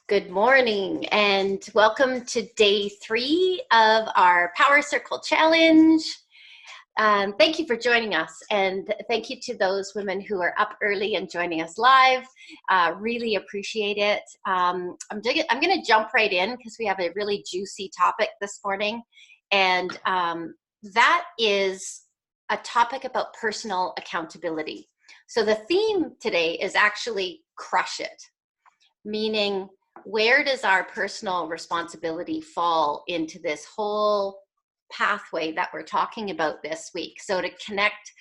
Good morning and welcome to day 3 of our Power Circle Challenge. Thank you for joining us, and thank you to those women who are up early and joining us live. Really appreciate it. I'm going to jump right in because we have a really juicy topic this morning, and that is a topic about personal accountability. So the theme today is actually crush it, meaning where does our personal responsibility fall into this whole pathway that we're talking about this week? So to connect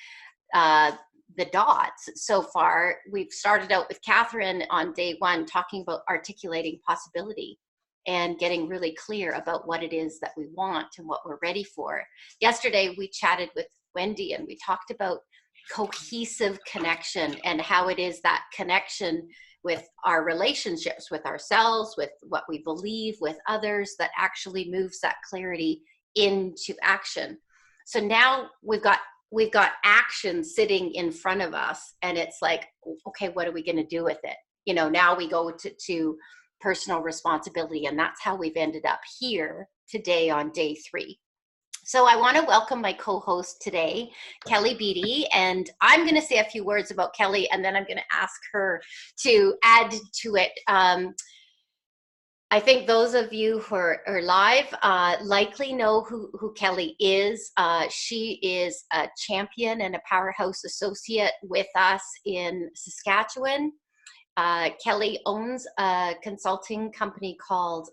the dots, so far we've started out with Catherine on day 1 talking about articulating possibility and getting really clear about what it is that we want and what we're ready for. Yesterday we chatted with Wendy and we talked about cohesive connection and how it is that connection with our relationships with ourselves, with what we believe, with others, that actually moves that clarity into action. So now we've got action sitting in front of us, and it's like, okay, what are we going to do with it? You know, now we go to personal responsibility, and that's how we've ended up here today on day 3. So I want to welcome my co-host today, Kelly Beattie, and I'm going to say a few words about Kelly, and then I'm going to ask her to add to it. I think those of you who are live likely know who Kelly is. She is a champion and a powerhouse associate with us in Saskatchewan. Kelly owns a consulting company called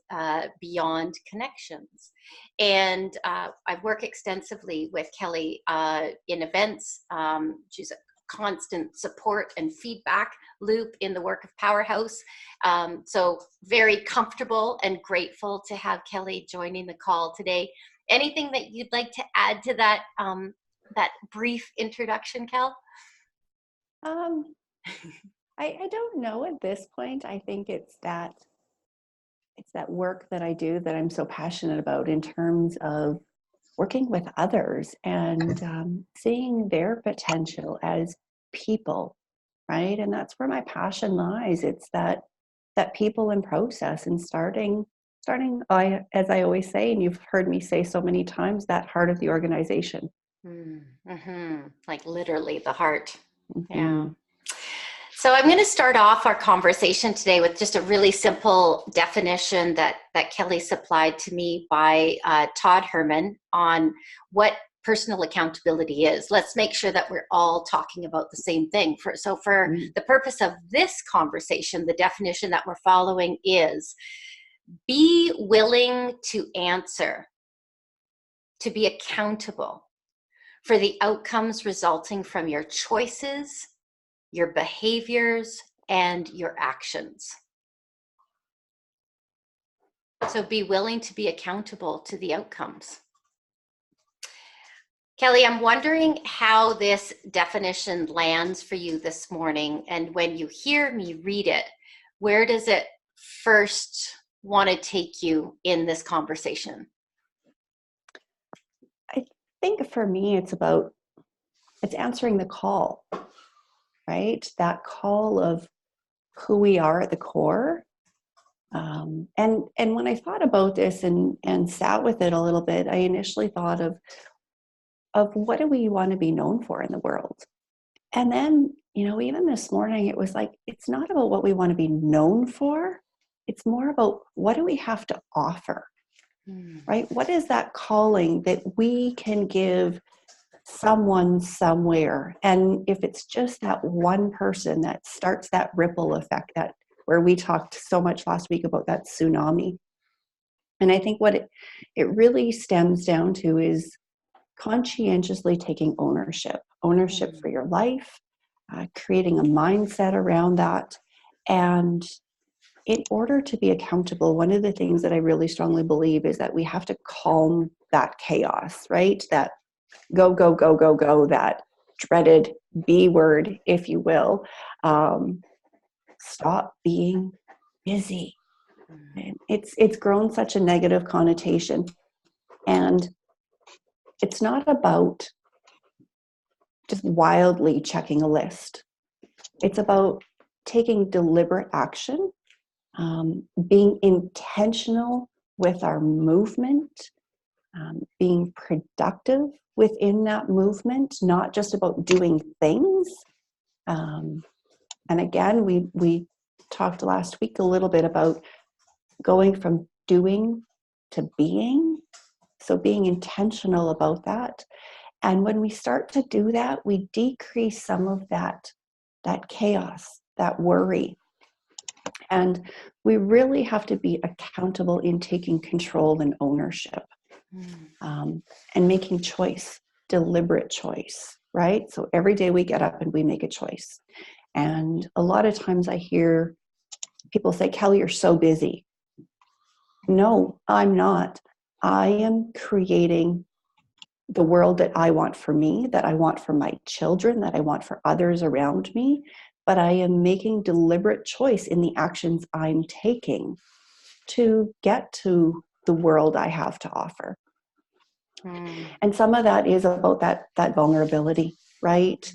Beyond Connections. And I've worked extensively with Kelly in events. She's a constant support and feedback loop in the work of Powerhouse. So very comfortable and grateful to have Kelly joining the call today. Anything that you'd like to add to that, that brief introduction, Kel? I don't know at this point. I think it's that work that I do that I'm so passionate about in terms of working with others and seeing their potential as people, right? And that's where my passion lies. It's that people and process, and starting as I always say, and you've heard me say so many times, that heart of the organization. Mm-hmm. Like literally the heart. Mm-hmm. Yeah. So I'm going to start off our conversation today with just a really simple definition that Kelly supplied to me by Todd Herman on what personal accountability is. Let's make sure that we're all talking about the same thing. For the purpose of this conversation, the definition that we're following is be willing to answer, to be accountable for the outcomes resulting from your choices, your behaviors, and your actions. So be willing to be accountable to the outcomes. Kelly, I'm wondering how this definition lands for you this morning, and when you hear me read it, where does it first want to take you in this conversation? I think for me, it's answering the call, right? That call of who we are at the core. And when I thought about this and sat with it a little bit, I initially thought of what do we want to be known for in the world? And then, even this morning, it was like, it's not about what we want to be known for. It's more about what do we have to offer, right? What is that calling that we can give someone somewhere? And if it's just that one person that starts that ripple effect, that where we talked so much last week about that tsunami. And I think what it really stems down to is conscientiously taking ownership for your life, creating a mindset around that. And in order to be accountable, one of the things that I really strongly believe is that we have to calm that chaos, right? That go, go, go, go, go, that dreaded B word, if you will. Stop being busy. And it's grown such a negative connotation. And it's not about just wildly checking a list. It's about taking deliberate action being intentional with our movement, being productive within that movement, not just about doing things. And again, we talked last week a little bit about going from doing to being. So being intentional about that. And when we start to do that, we decrease some of that chaos, that worry. And we really have to be accountable in taking control and ownership, and making choice, deliberate choice, right? So every day we get up and we make a choice. And a lot of times I hear people say, Kelly, you're so busy. No, I'm not. I am creating the world that I want for me, that I want for my children, that I want for others around me. But I am making deliberate choice in the actions I'm taking to get to the world I have to offer. And some of that is about that vulnerability, right?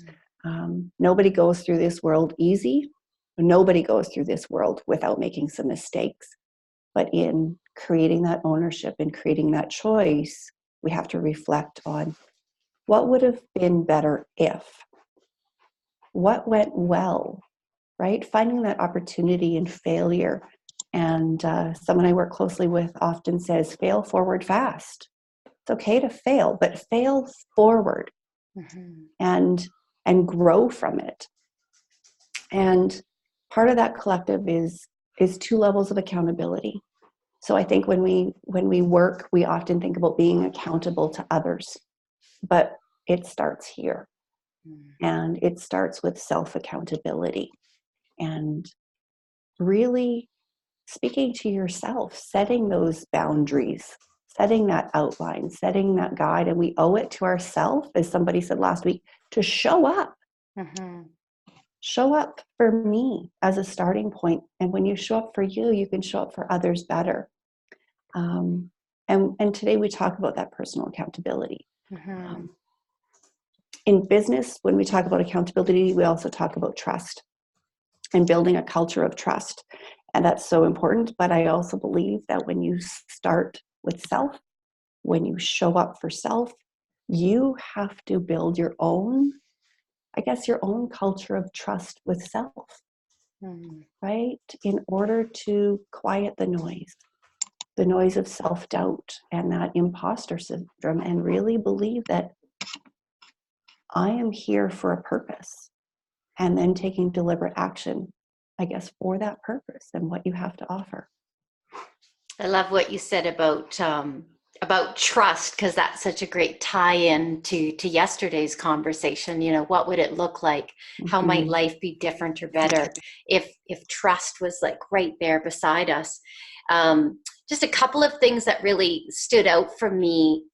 Nobody goes through this world easy. Nobody goes through this world without making some mistakes. But in creating that ownership and creating that choice, we have to reflect on what would have been better if, what went well, right? Finding that opportunity in failure. And someone I work closely with often says, fail forward fast. It's okay to fail, but fail forward, and grow from it. And part of that collective is 2 levels of accountability. So I think when we work, we often think about being accountable to others, but it starts here. And it starts with self-accountability and really speaking to yourself, setting those boundaries, setting that outline, setting that guide. And we owe it to ourselves, as somebody said last week, to show up. Show up for me as a starting point. And when you show up for you, you can show up for others better. And today we talk about that personal accountability. In business, when we talk about accountability, we also talk about trust and building a culture of trust. And that's so important. But I also believe that when you start with self, when you show up for self, you have to build your own, I guess, your own culture of trust with self, right? In order to quiet the noise of self-doubt and that imposter syndrome, and really believe that I am here for a purpose, and then taking deliberate action, I guess, for that purpose and what you have to offer. I love what you said about trust, because that's such a great tie-in to yesterday's conversation. You know, what would it look like? How might life be different or better if trust was like right there beside us? Just a couple of things that really stood out for me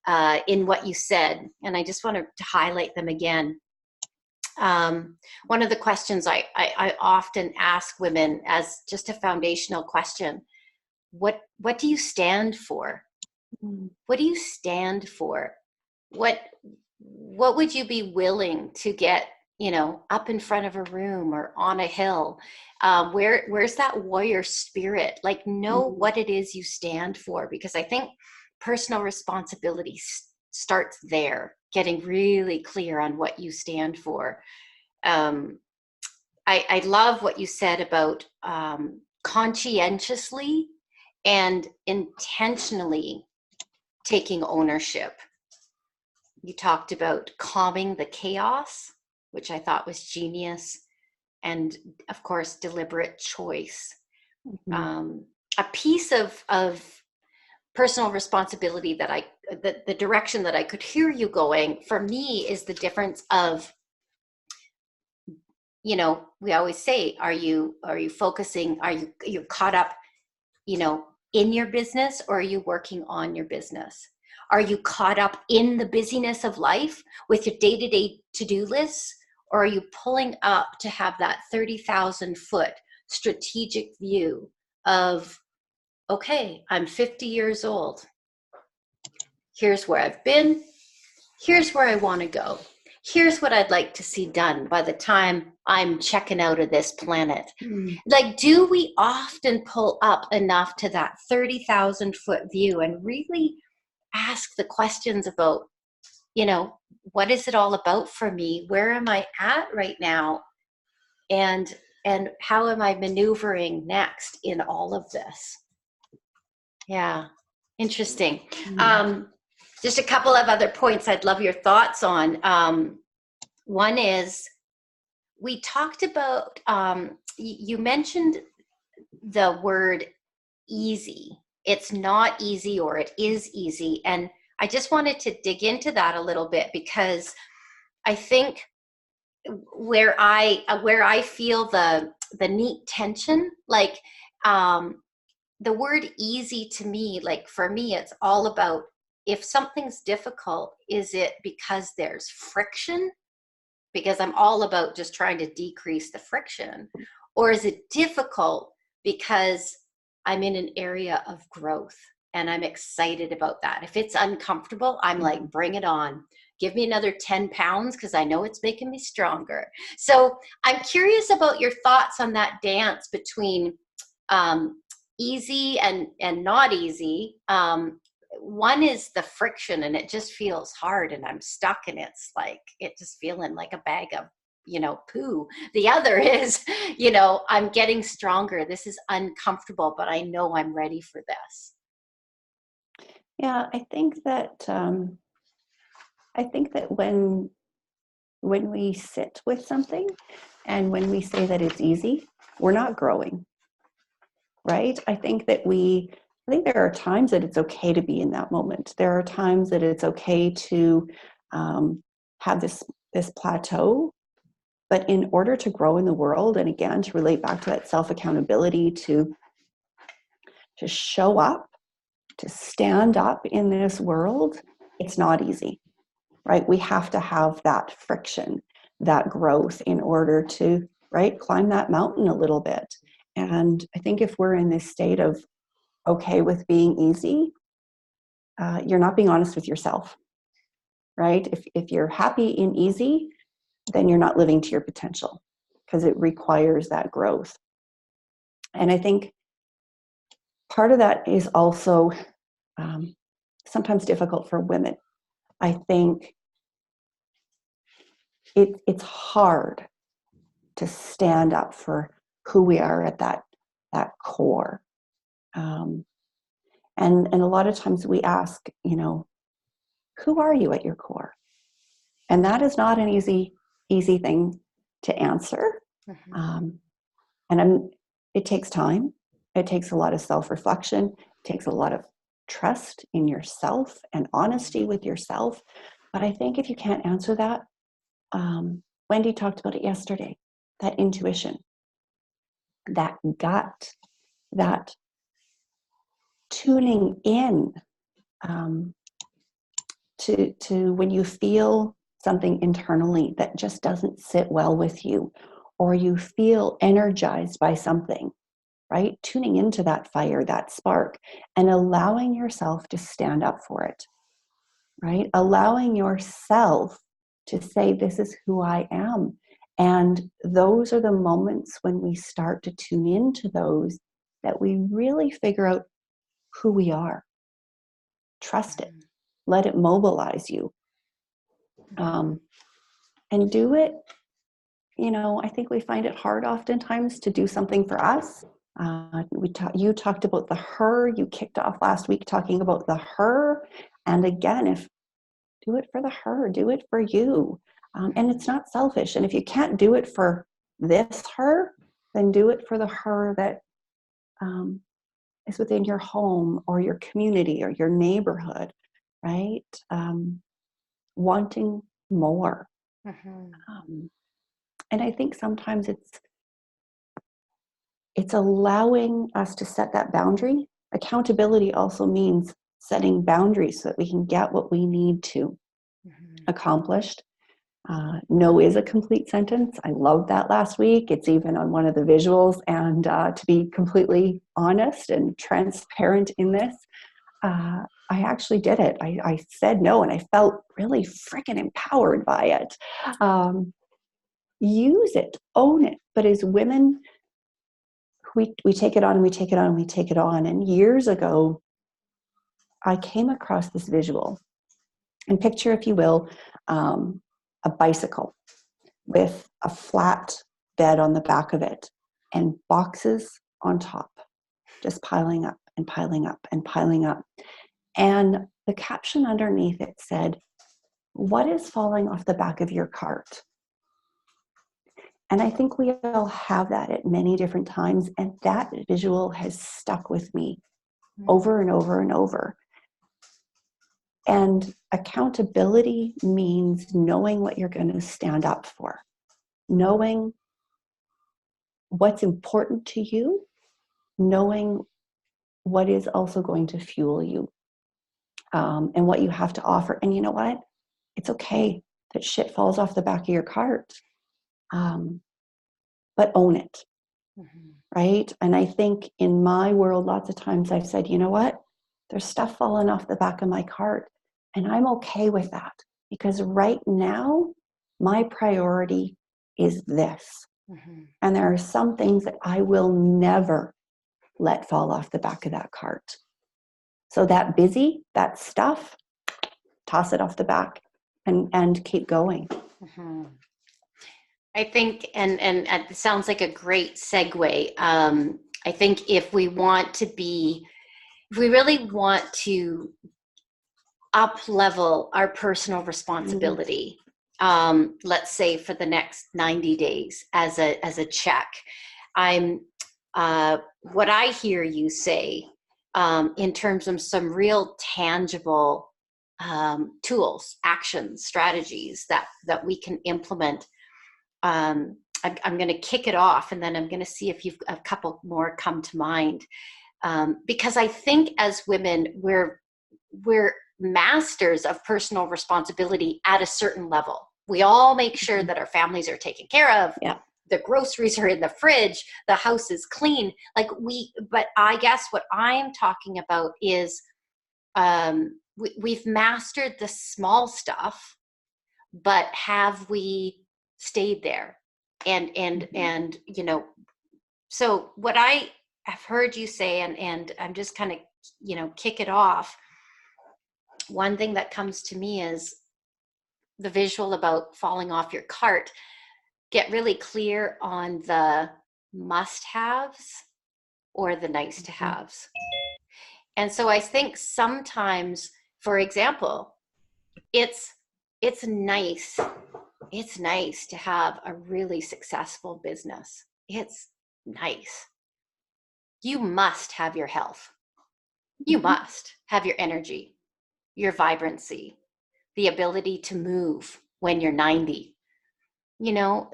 in what you said, and I just want to highlight them again. One of the questions I often ask women as just a foundational question: what do you stand for? What do you stand for? What would you be willing to get, up in front of a room or on a hill? Where's that warrior spirit? Like, know what it is you stand for, because I think personal responsibility starts there, getting really clear on what you stand for. I love what you said about conscientiously and intentionally taking ownership. You talked about calming the chaos, which I thought was genius, and of course, deliberate choice. A piece of personal responsibility that the direction that I could hear you going for me is the difference of, we always say, are you focusing, are you caught up, in your business, or are you working on your business? Are you caught up in the busyness of life with your day-to-day to-do lists, or are you pulling up to have that 30,000 foot strategic view of, okay, I'm 50 years old. Here's where I've been. Here's where I want to go. here's what I'd like to see done by the time I'm checking out of this planet. Mm. Like, do we often pull up enough to that 30,000 foot view and really ask the questions about, you know, what is it all about for me? Where am I at right now? And how am I maneuvering next in all of this? Yeah, interesting. Mm. Just a couple of other points I'd love your thoughts on. One is, we talked about, you mentioned the word easy. It's not easy, or it is easy. And I just wanted to dig into that a little bit, because I think where I feel the neat tension, like, the word easy to me, like for me, it's all about, if something's difficult, is it because there's friction? Because I'm all about just trying to decrease the friction. Or is it difficult because I'm in an area of growth and I'm excited about that? If it's uncomfortable, I'm like, bring it on. Give me another 10 pounds, because I know it's making me stronger. So I'm curious about your thoughts on that dance between easy and not easy. One is the friction, and it just feels hard, and I'm stuck, and it's like, it just feeling like a bag of, you know, poo. The other is, you know, I'm getting stronger. This is uncomfortable, but I know I'm ready for this. Yeah, I think that when we sit with something and when we say that it's easy, we're not growing, right? I think there are times that it's okay to be in that moment. There are times that it's okay to have this plateau. But in order to grow in the world, and again, to relate back to that self-accountability, to show up, to stand up in this world, it's not easy, right? We have to have that friction, that growth, in order to, right, climb that mountain a little bit. And I think if we're in this state of okay with being easy, you're not being honest with yourself, right? If you're happy in easy, then you're not living to your potential, because it requires that growth. And I think part of that is also sometimes difficult for women. I think it's hard to stand up for who we are at that core. And a lot of times we ask, you know, who are you at your core? And that is not an easy thing to answer. Mm-hmm. It takes time. It takes a lot of self-reflection. It takes a lot of trust in yourself and honesty with yourself. But I think if you can't answer that, Wendy talked about it yesterday, that intuition, that gut, that tuning in, to when you feel something internally that just doesn't sit well with you, or you feel energized by something, right? Tuning into that fire, that spark, and allowing yourself to stand up for it, right? Allowing yourself to say, this is who I am. And those are the moments when we start to tune into those, that we really figure out who we are. Trust it. Let it mobilize you. And do it. You know, I think we find it hard oftentimes to do something for us. You talked about the her. You kicked off last week talking about the her. And again, if do it for the her, do it for you. And it's not selfish. And if you can't do it for this her, then do it for the her that is within your home or your community or your neighborhood, right? Wanting more. Mm-hmm. And I think sometimes it's allowing us to set that boundary. Accountability also means setting boundaries so that we can get what we need to accomplished. No is a complete sentence. I loved that last week. It's even on one of the visuals. And to be completely honest and transparent in this, I actually did it. I said no, and I felt really freaking empowered by it. Use it, own it. But as women, we take it on and we take it on and we take it on. And years ago, I came across this visual. And picture, if you will, a bicycle with a flat bed on the back of it and boxes on top, just piling up and piling up and piling up. And the caption underneath it said, "What is falling off the back of your cart?" And I think we all have that at many different times. And that visual has stuck with me over and over and over. And accountability means knowing what you're going to stand up for, knowing what's important to you, knowing what is also going to fuel you, and what you have to offer. And you know what? It's okay that shit falls off the back of your cart, but own it, right? And I think in my world, lots of times I've said, you know what? There's stuff falling off the back of my cart, and I'm okay with that because right now, my priority is this. And there are some things that I will never let fall off the back of that cart. So that busy, that stuff, toss it off the back and keep going. I think, and it sounds like a great segue. I think if we really want to up level our personal responsibility, let's say for the next 90 days as a check, what I hear you say, in terms of some real tangible tools, actions, strategies that we can implement. I'm going to kick it off, and then I'm going to see if a couple more come to mind, because I think as women we're masters of personal responsibility at a certain level. We all make sure that our families are taken care of. Yeah. The groceries are in the fridge, the house is clean. But I guess what I'm talking about is we've mastered the small stuff, but have we stayed there? And so what I have heard you say, and I'm just kind of, kick it off. One thing that comes to me is the visual about falling off your cart. Get really clear on the must-haves or the nice-to-haves. And so I think sometimes, for example, it's nice to have a really successful business. It's nice. You must have your health. You must have your energy, your vibrancy, the ability to move when you're 90.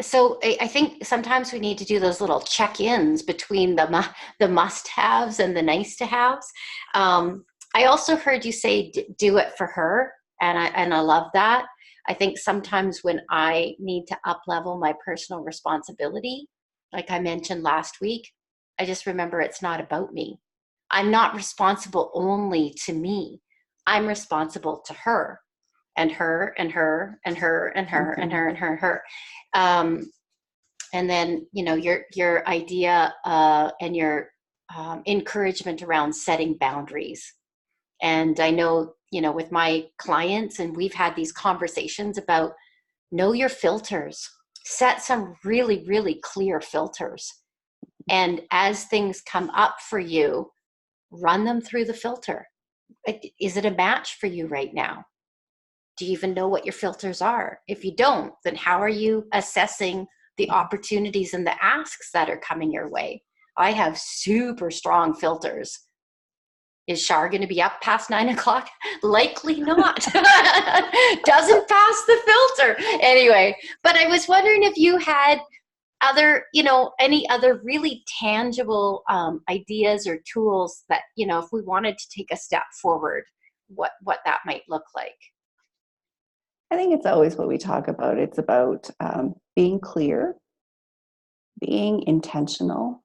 So I think sometimes we need to do those little check-ins between the must-haves and the nice-to-haves. I also heard you say do it for her, and I love that. I think sometimes when I need to up-level my personal responsibility, like I mentioned last week, I just remember it's not about me. I'm not responsible only to me. I'm responsible to her. And her, and her, and her, and her, and her, and her, and her. And then, your idea and your encouragement around setting boundaries. And I know, with my clients, and we've had these conversations about know your filters, set some really, really clear filters. And as things come up for you, run them through the filter. Is it a match for you right now? Do you even know what your filters are? If you don't, then how are you assessing the opportunities and the asks that are coming your way? I have super strong filters. Is Shar going to be up past 9 o'clock? Likely not. Doesn't pass the filter. Anyway, but I was wondering if you had any other really tangible ideas or tools that, if we wanted to take a step forward, what that might look like. I think it's always what we talk about. It's about being clear, being intentional,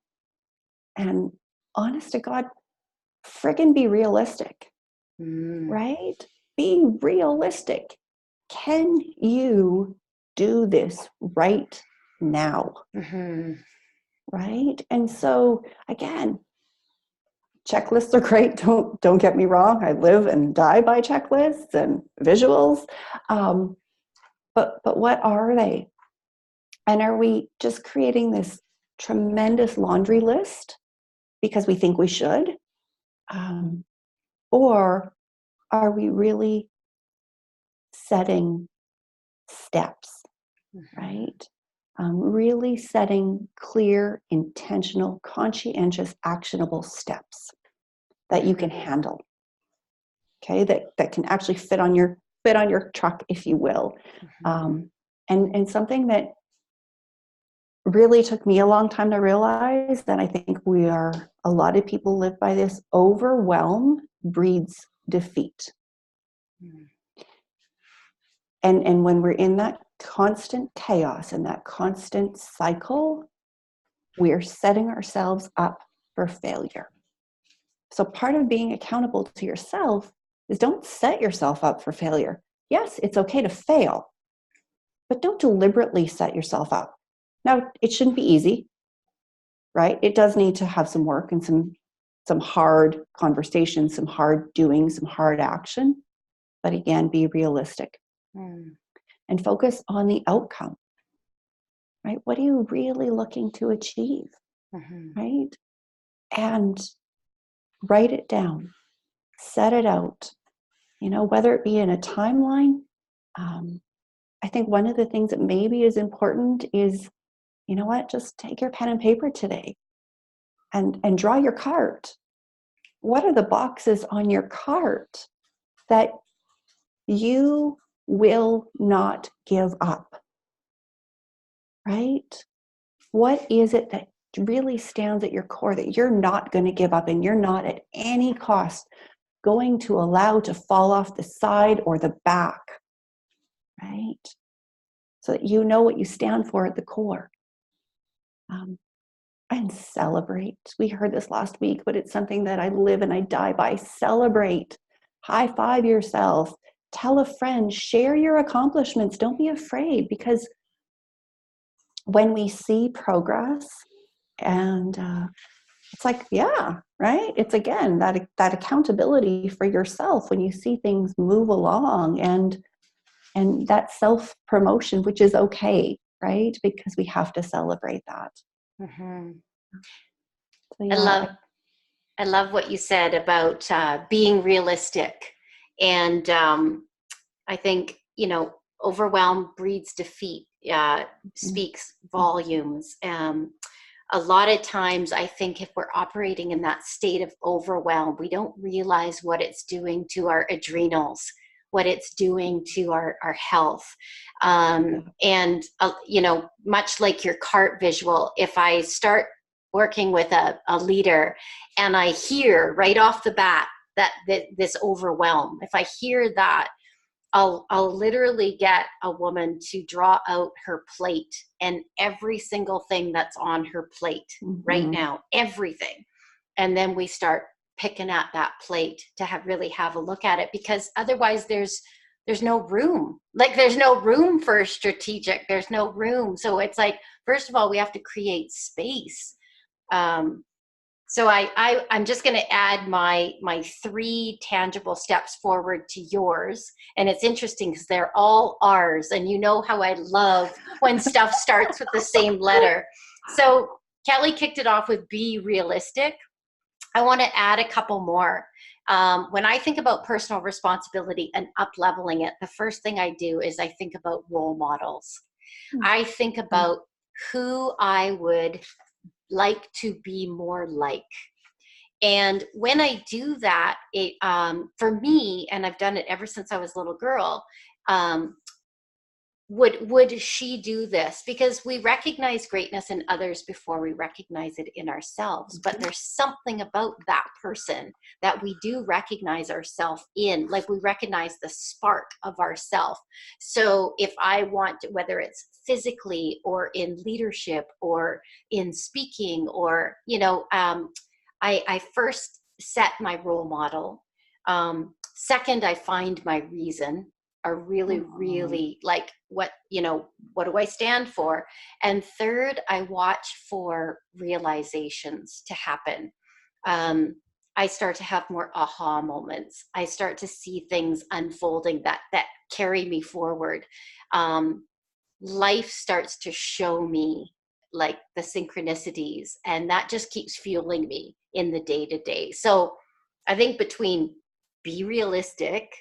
and honest to God, friggin' be realistic. right? Being realistic. Can you do this right now? Right? And so again, checklists are great. Don't get me wrong. I live and die by checklists and visuals. But what are they? And are we just creating this tremendous laundry list because we think we should? Or are we really setting steps, right? Really setting clear, intentional, conscientious, actionable steps that you can handle. Okay, that can actually fit on your truck, if you will. And something that really took me a long time to realize, that I think a lot of people live by this: overwhelm breeds defeat. And when we're in that constant chaos and that constant cycle, we're setting ourselves up for failure. So part of being accountable to yourself is, don't set yourself up for failure. Yes, it's okay to fail, but don't deliberately set yourself up. Now, it shouldn't be easy, right? It does need to have some work and some hard conversations, some hard doing, some hard action. But again, be realistic and focus on the outcome, right? What are you really looking to achieve, right? And write it down, set it out, whether it be in a timeline. I think one of the things that maybe is important is, just take your pen and paper today and draw your cart. What are the boxes on your cart that you will not give up, right? What is it that really stands at your core that you're not going to give up, and you're not at any cost going to allow to fall off the side or the back, right? So that you know what you stand for at the core. And celebrate. We heard this last week, but it's something that I live and I die by. Celebrate. High five yourself. Tell a friend. Share your accomplishments. Don't be afraid, because when we see progress, and it's like, yeah, right? It's again that accountability for yourself when you see things move along, and that self-promotion, which is okay, right? Because we have to celebrate that. So, yeah, I love what you said about being realistic. And I think, overwhelm breeds defeat, speaks volumes. A lot of times, I think if we're operating in that state of overwhelm, we don't realize what it's doing to our adrenals, what it's doing to our health. And, much like your cart visual, if I start working with a leader and I hear right off the bat that this overwhelm, if I hear that, I'll literally get a woman to draw out her plate and every single thing that's on her plate right now, everything. And then we start picking at that plate to really have a look at it, because otherwise there's no room. Like, there's no room for strategic, there's no room. So it's like, first of all, we have to create space. So I'm just going to add my 3 tangible steps forward to yours. And it's interesting because they're all R's. And you know how I love when stuff starts with the same letter. So Kelly kicked it off with be realistic. I want to add a couple more. When I think about personal responsibility and up-leveling it, the first thing I do is I think about role models. I think about who I would like to be more like. And when I do that, it for me, and I've done it ever since I was a little girl, would she do this? Because we recognize greatness in others before we recognize it in ourselves. But there's something about that person that we do recognize ourselves in, like we recognize the spark of ourself. So if I want to, whether it's physically or in leadership or in speaking, or, I first set my role model. Second, I find my reason, are really, really like, what do I stand for? And third, I watch for realizations to happen. I start to have more aha moments. I start to see things unfolding that carry me forward. Life starts to show me like the synchronicities, and that just keeps fueling me in the day to day. So I think between be realistic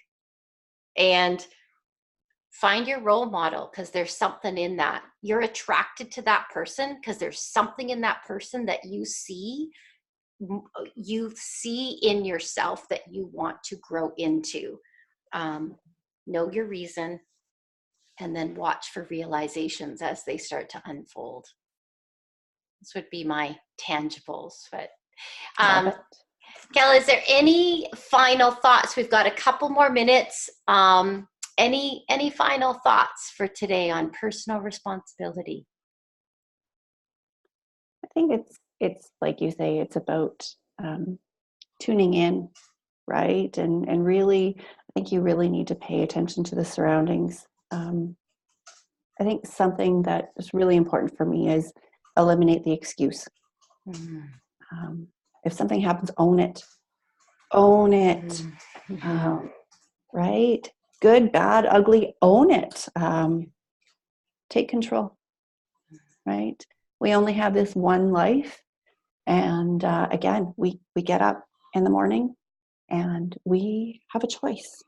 and find your role model, because there's something in that. You're attracted to that person because there's something in that person that you see in yourself that you want to grow into. Know your reason, and then watch for realizations as they start to unfold. This would be my tangibles. But Kel, is there any final thoughts? We've got a couple more minutes. Any final thoughts for today on personal responsibility? I think it's like you say, it's about tuning in, right? And really, I think you really need to pay attention to the surroundings. I think something that is really important for me is eliminate the excuse. Mm-hmm. If something happens, own it. Own it. Mm-hmm. Right? Good, bad, ugly, own it. Take control. Right? We only have this one life. And again, we get up in the morning and we have a choice.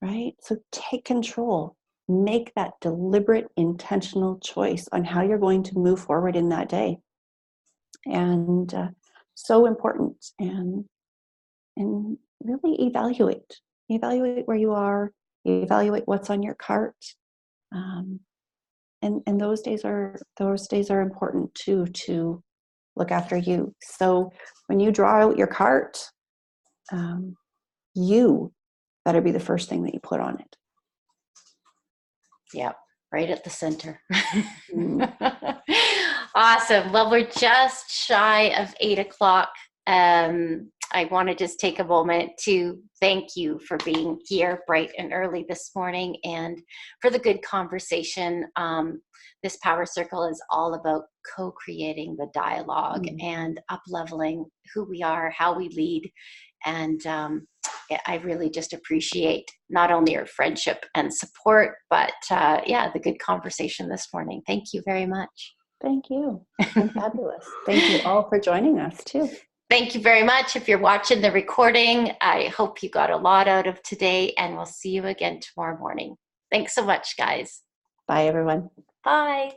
Right? So take control. Make that deliberate, intentional choice on how you're going to move forward in that day. And so important. And really evaluate where you are, evaluate what's on your cart. And those days are important too, to look after you. So when you draw out your cart, you better be the first thing that you put on it. Yep, right at the center. Awesome. Well, we're just shy of 8:00. I want to just take a moment to thank you for being here bright and early this morning, and for the good conversation. This Power Circle is all about co-creating the dialogue and up-leveling who we are, how we lead. And I really just appreciate not only your friendship and support, but the good conversation this morning. Thank you very much. Thank you. Fabulous. Thank you all for joining us too. Thank you very much. If you're watching the recording, I hope you got a lot out of today, and we'll see you again tomorrow morning. Thanks so much, guys. Bye, everyone. Bye.